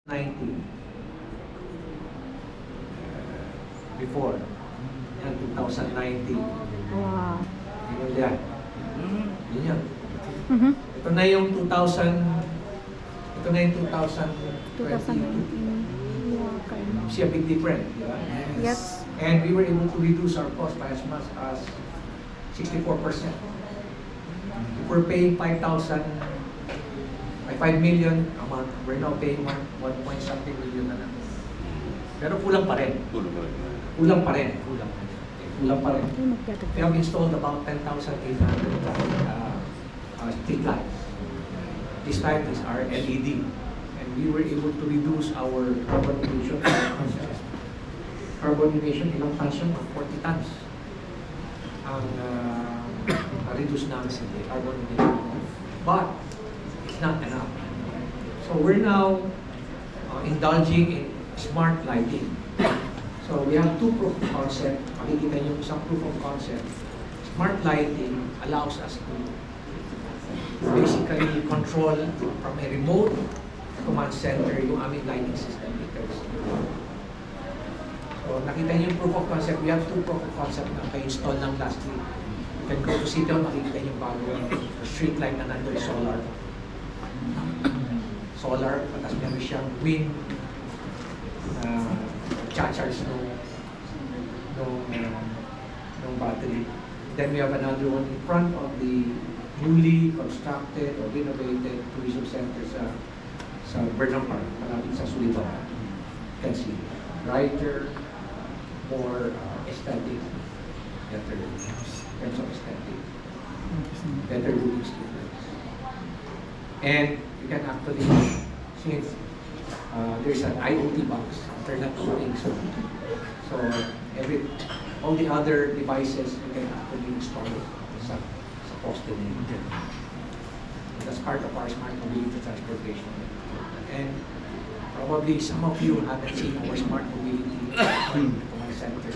90 before yan 2019. Wow. Yun yan. Yun yan. Mm-hmm. Ito na yung 2022. 2019. Okay. See a big difference, di ba? Yes. And we were able to reduce our cost by as much as 64%. If we're paying 5 million a month, we're now paying 1 point something million na lang. Pero kulang pa rin. Kulang pa rin. Kulang pa rin. We have installed about 10,800 street lights. This time is our LED. And we were able to reduce our carbon emission. Carbon emission, ilang tons yun? 40 tons. Ang reduce namin sa carbon emission. But it's not enough. So we're now indulging in smart lighting. So we have two proof of concept. Makikita niyo isang proof of concept. Smart lighting allows us to basically control from a remote command center yung aming lighting system meters. So nakita niyo yung proof of concept. We have two proof of concept na ka-install ng last week. You can go to City Hall, makikita niyo yung bago street light na nandun, solar. Solar, tapos meron siyang wind charge nung battery. Then we have another one in front of the newly constructed or renovated tourism center sa Burnham Park, malapit sa Suliban. You can see brighter, more aesthetic, better in terms of aesthetic, better looking students. And you can actually, since there's an IoT box, internet coding, so all the other devices you can actually install sa poste nito. That's part of our smart mobility transportation. And probably some of you haven't seen our smart mobility command center.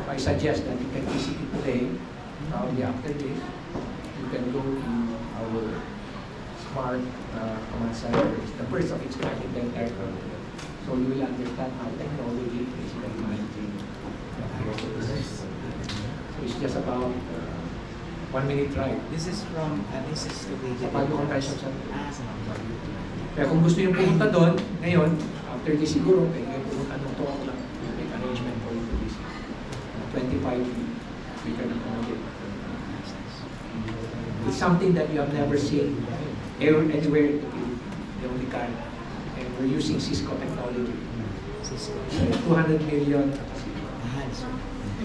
I suggest that you can visit it today. Probably after this, you can go to our smart command center. It's the first of its kind in the entire country. So you will understand how technology is managing. So it's just about 1 minute drive. This is located Sa Bago Convention Center. sa Multo. Kaya kung gusto yung pumunta doon, ngayon, after this siguro, kaya pumunta nung talk lang, make arrangement for you to visit. 25 we can accommodate. It's something that you have never seen anywhere in the field, the only kind. And we're using Cisco technology. Cisco. So 200 million.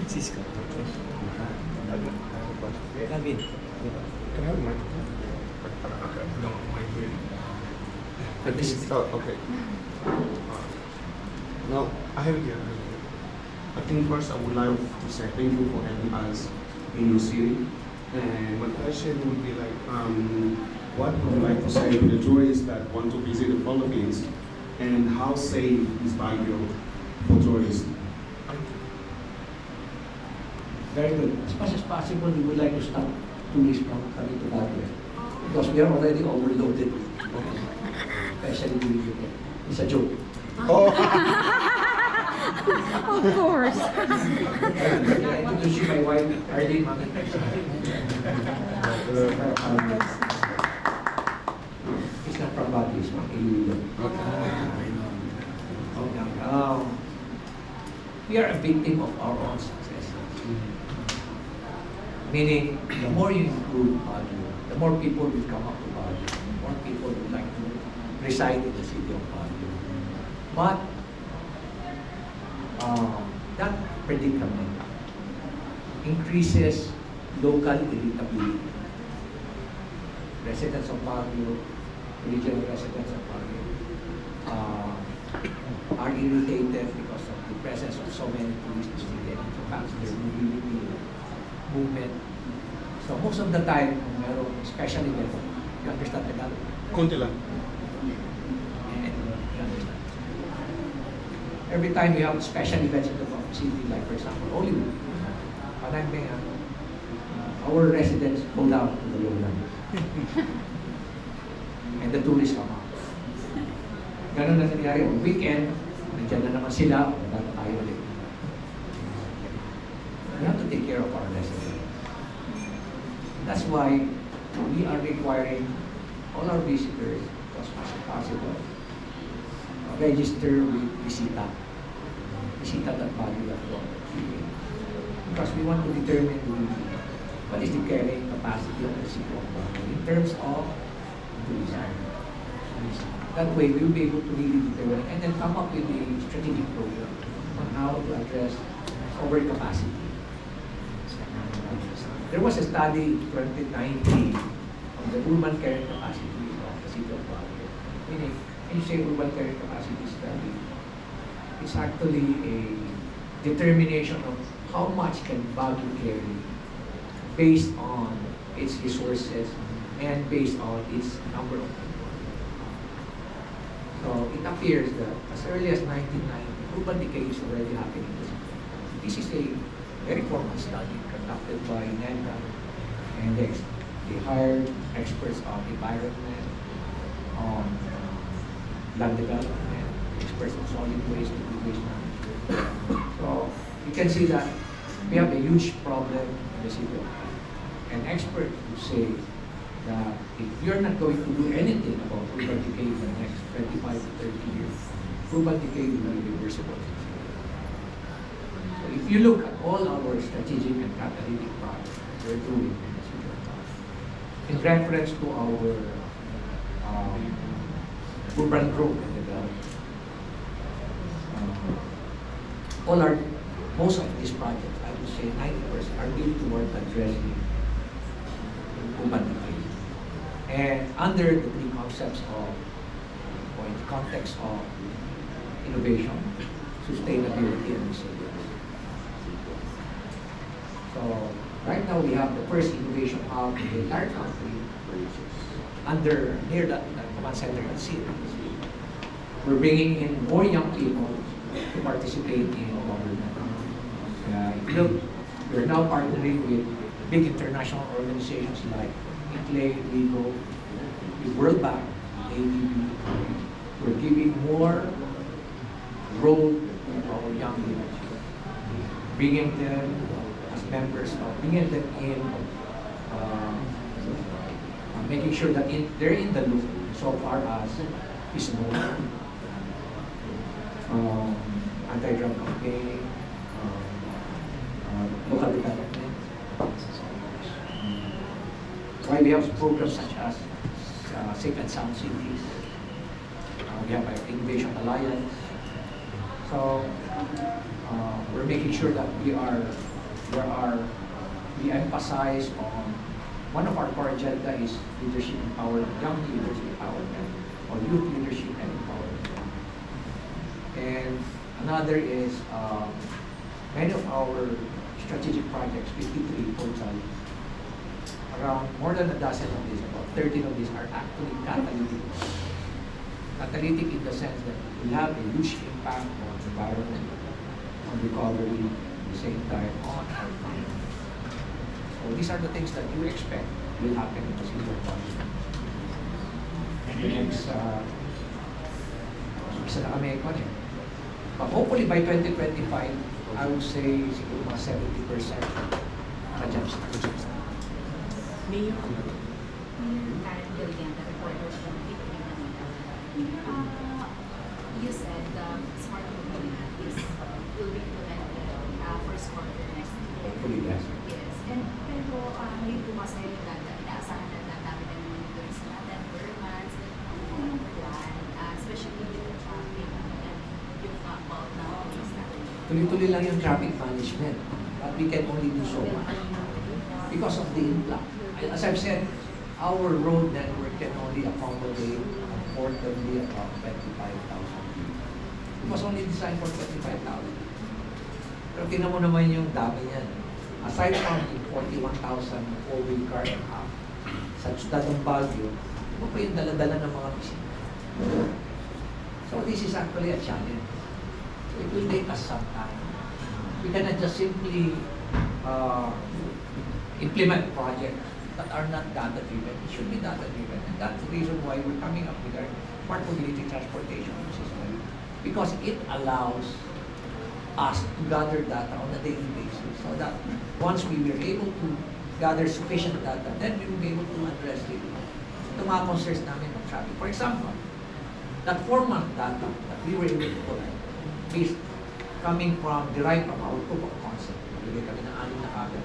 Cisco. David. Can I have mic? No, mic. But this is Oh, okay. Now, I have here. I think first I would like to say thank you for having us in your city. And my question would be like, what would you like to say to the tourists that want to visit the Philippines, and how safe is Baguio for tourists? very good. As much as possible, we would like to stop tourists from coming to Baguio. Because we are already overloaded. Especially during the weekend. It's a joke. Oh. Of course. I introduce you my wife, Arlene Mami. He's not from Baguio, he's from Iloilo. We are a victim of our own success. Meaning, the more you improve Baguio, the more people will come up to Baguio, the more people would like to reside in the city of Baguio. But that predicament increases local irritability. Residents of Baguio, regional residents of Baguio, are irritated because of the presence of so many tourists in the city and the fact their mobility movement. So most of the time, kung mayroong special event, you understand Tagalog. Konti lang. And you understand. Every time you have special events in the city, like for example, Hollywood, Panagbenga, our residents go down to the lowlands. And the tourists come out. ganun na nangyari on weekend, nandiyan na naman sila, wala na tayo ulit. We have to take care of our residents. That's why we are requiring all our visitors, as much as possible, register with Visita. Visita.baguio.com. Because we want to determine what is the carrying capacity of the city of Baguio in terms of tourism. That way, we will be able to really determine and then come up with a strategic program on how to address overcapacity. There was a study in 2019 on the urban carrying capacity of the city of Baguio. Meaning, when you say urban carrying capacity study, it's actually a determination of how much can Baguio carry based on its resources and based on its number of people. So it appears that as early as 1990, urban decay is already happening in the city. This is a very formal study conducted by NENCA, and they hired experts on environment, on land development, experts on solid waste and waste management. So you can see that we have a huge problem in the city. An expert would say that if you're not going to do anything about urban decay in the next 25 to 30 years, urban decay will be reversible. So if you look at all our strategic and catalytic projects we're doing in the city of Baguio, in reference to our urban growth and development, most of these projects, I would say 90% are built toward addressing urban decay. And under the three concepts of, or in the context of innovation, sustainability, and resilience. So right now we have the first innovation hub in the entire country near the command center in City. We're bringing in more young people to participate in government. Look, we're now partnering with big international organizations like ICLE, LIGO, the World Bank, ADB. We're giving more role to our young leaders, bringing them as members, bringing them in, making sure that they're in the loop so far as is known. Anti-drug campaign, local development. Why we have programs such as Safe and Sound Cities. We have our Innovation Alliance. So we're making sure that we emphasize on one of our core agenda is leadership empowerment, young leaders empowerment, or youth leadership and empowerment. And another is many of our strategic projects, 53 total, around more than a dozen of these, about 13 of these are actually catalytic. Catalytic in the sense that it will have a huge impact on the environment, on recovery, at the same time on our economy. So these are the things that you expect will happen in the city of Baguio. And the next, isa na kami icon eh. But hopefully by 2025, I would say siguro mga 70% na-jumps na. Mayor, Karen Gillian, the reporter from Victory Manila. You said the smart mobility will be implemented first quarter next year. Hopefully, yes. Yes. And pero ngayon po kasi inaasahan na namin ng mga tourist natin per months. Ano po yung plan, especially with the traffic and yung about na tourist natin? Tuloy-tuloy lang yung traffic management. But we can only do so much because of the influx. As I've said, our road network can only accommodate comfortably about 25,000 people. It was only designed for 25,000. Pero tingnan mo naman yung dami niyan. Aside from the 41,000 four-wheel car and half, sa siyudad ng Baguio, ano pa yung dala-dala ng mga bisita? So this is actually a challenge. So it will take us some time. We cannot just simply implement projects that are not data-driven. It should be data-driven. And that's the reason why we're coming up with our smart mobility transportation system because it allows us to gather data on a daily basis so that once we were able to gather sufficient data, then we will be able to address the mga concerns namin of traffic. For example, that 4-month data that we were able to collect is derived from our proof of concept. Bigay kami ng 6 na kagad.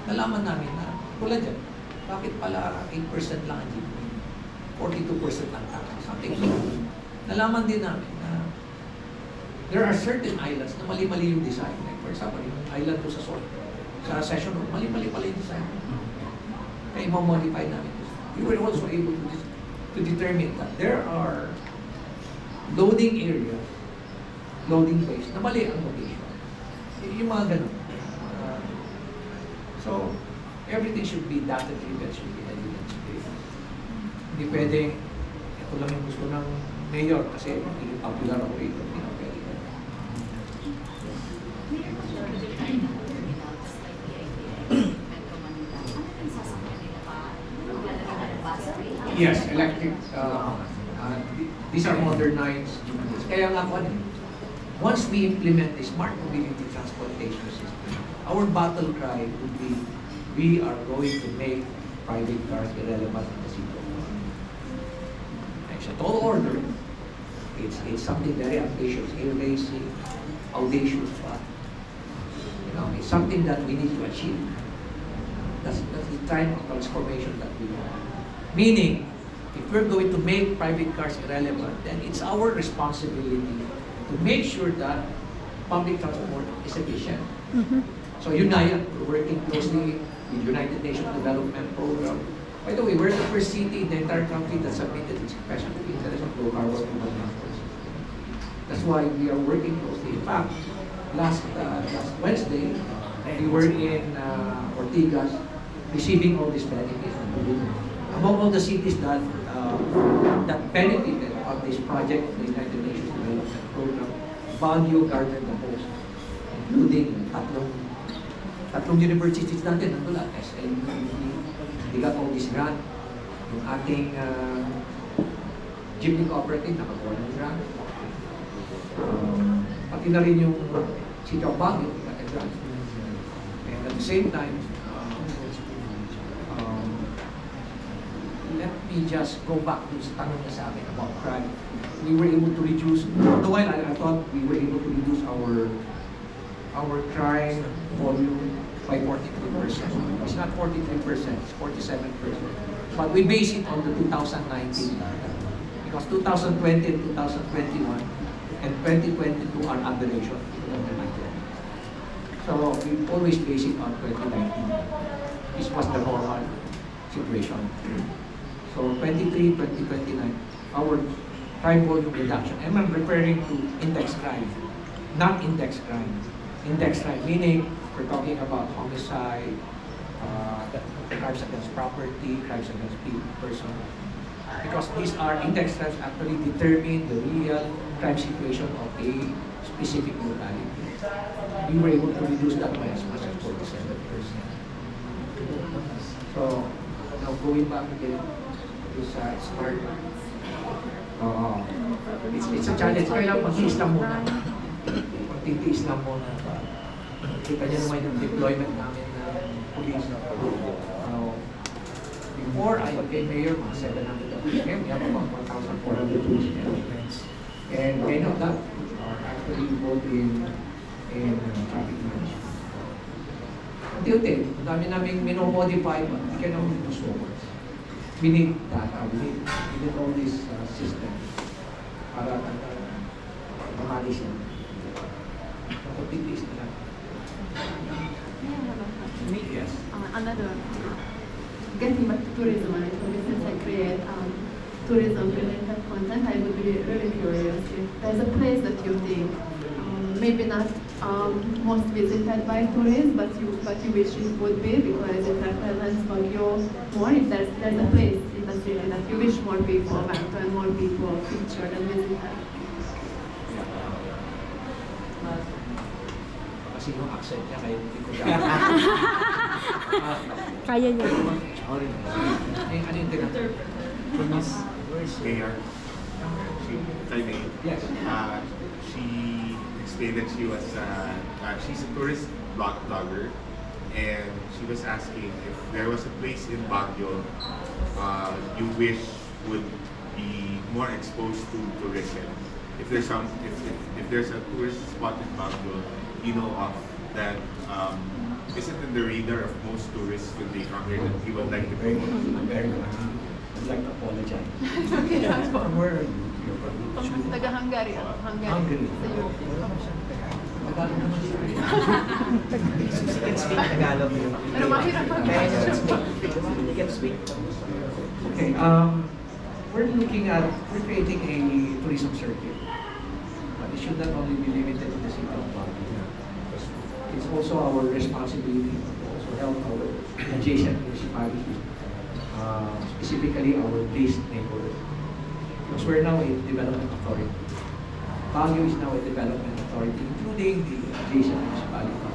Nalaman namin na, tulad dyan, bakit pala 8% lang ang jeepney? 42% lang taxi, something like that. Nalaman din namin na there are certain islands na mali-mali yung design. Like for example, yung island ko sa Sol, sa session room, mali-mali pala yung design. Kaya i-modify namin. We were also able to determine that there are loading areas, loading bays, na mali ang location. Yung mga ganun. So, everything should be data-driven, should be evidence-based. Hindi pwedeng, ito lang yung gusto ng mayor kasi hindi popular ako ito. Hindi na pwede. Yes, electric. These are modernized. Kaya nga po, once we implement the smart mobility transportation system, our battle cry would be, we are going to make private cars irrelevant in the city. It's a tall order. It's something very ambitious, audacious, but it's something that we need to achieve. That's the time of transformation that we want. Meaning, if we're going to make private cars irrelevant, then it's our responsibility to make sure that public transport is efficient. Mhm. So yun na yan, we're working closely with United Nations Development Program. By the way, we're the first city in the entire country that submitted its expression of interest of low carbon urban transport system. That's why we are working closely. In fact, last Wednesday, we were in Ortigas receiving all these benefits. Among all the cities that benefited of this project, the United Nations Development Program, Baguio garnered the most, including tatlong universities natin, nandun lang, SLU, they got all this grant. Yung ating jeepney cooperative, nakakuha ng grant. Pati na rin yung City of Baguio, they got a grant. And at the same time, let me just go back to sa tanong niya sa akin about crime. We were able to reduce, for a while I thought we were able to reduce our crime volume by 43%. It's not 43%, it's 47%. But we base it on the 2019 data. Because 2020 and 2021 and 2022 are aberration. So we always base it on 2019. This was the normal situation. So 23, 2029, our crime volume reduction. And I'm referring to index crime, not index crime. Index crime, meaning we're talking about homicide, crimes against property, crimes against person. Because these are index crimes actually determine the real crime situation of a specific locality. We were able to reduce that by as much as 47%. So, now going back again, it's hard. It's a challenge. Kailangan magtiis lang muna. Magtitiis lang muna. Kita niyo naman yung deployment namin ng police. Before I became mayor, mga 700 of them, we have about 1,400 police. And many of that are actually involved in traffic management. Unti-unti, ang dami naming minomodify, but we can only do so much. We need data, we need all this system para mamalis na. Kapag-titiis na lang. Yes. Another, getting back to tourism, and since I create tourism-related content, I would be really curious if there's a place that you think maybe not most visited by tourists, but you wish it would be because it represents Baguio more. If there's a place in the city that you wish more people went to and more people featured and visited. Kasi yung accent niya, kaya hindi ko Kaya niya. Ano yung tinatawag? Where's Mayor. if I may, Yes. she explained that she was she's a tourist blogger, and she was asking if there was a place in Baguio you wish would be more exposed to tourism. If there's if there's a tourist spot in Baguio you know of that isn't in the radar of most tourists when they come here that you would like to Very promote. good. Very good. I'd like to apologize. Okay. Where Taga-Hungary. Hungary. Sa UK. Tagalog naman siya. You can speak Tagalog. Pero mahirap Kaya you can speak. You can speak. Okay, we're creating a tourism circuit. But it should not only be limited to the city of Baguio. It's also our responsibility to also help our adjacent municipalities, specifically our based neighborhood. Because we're now a development authority. Baguio is now a development authority, including the adjacent municipalities.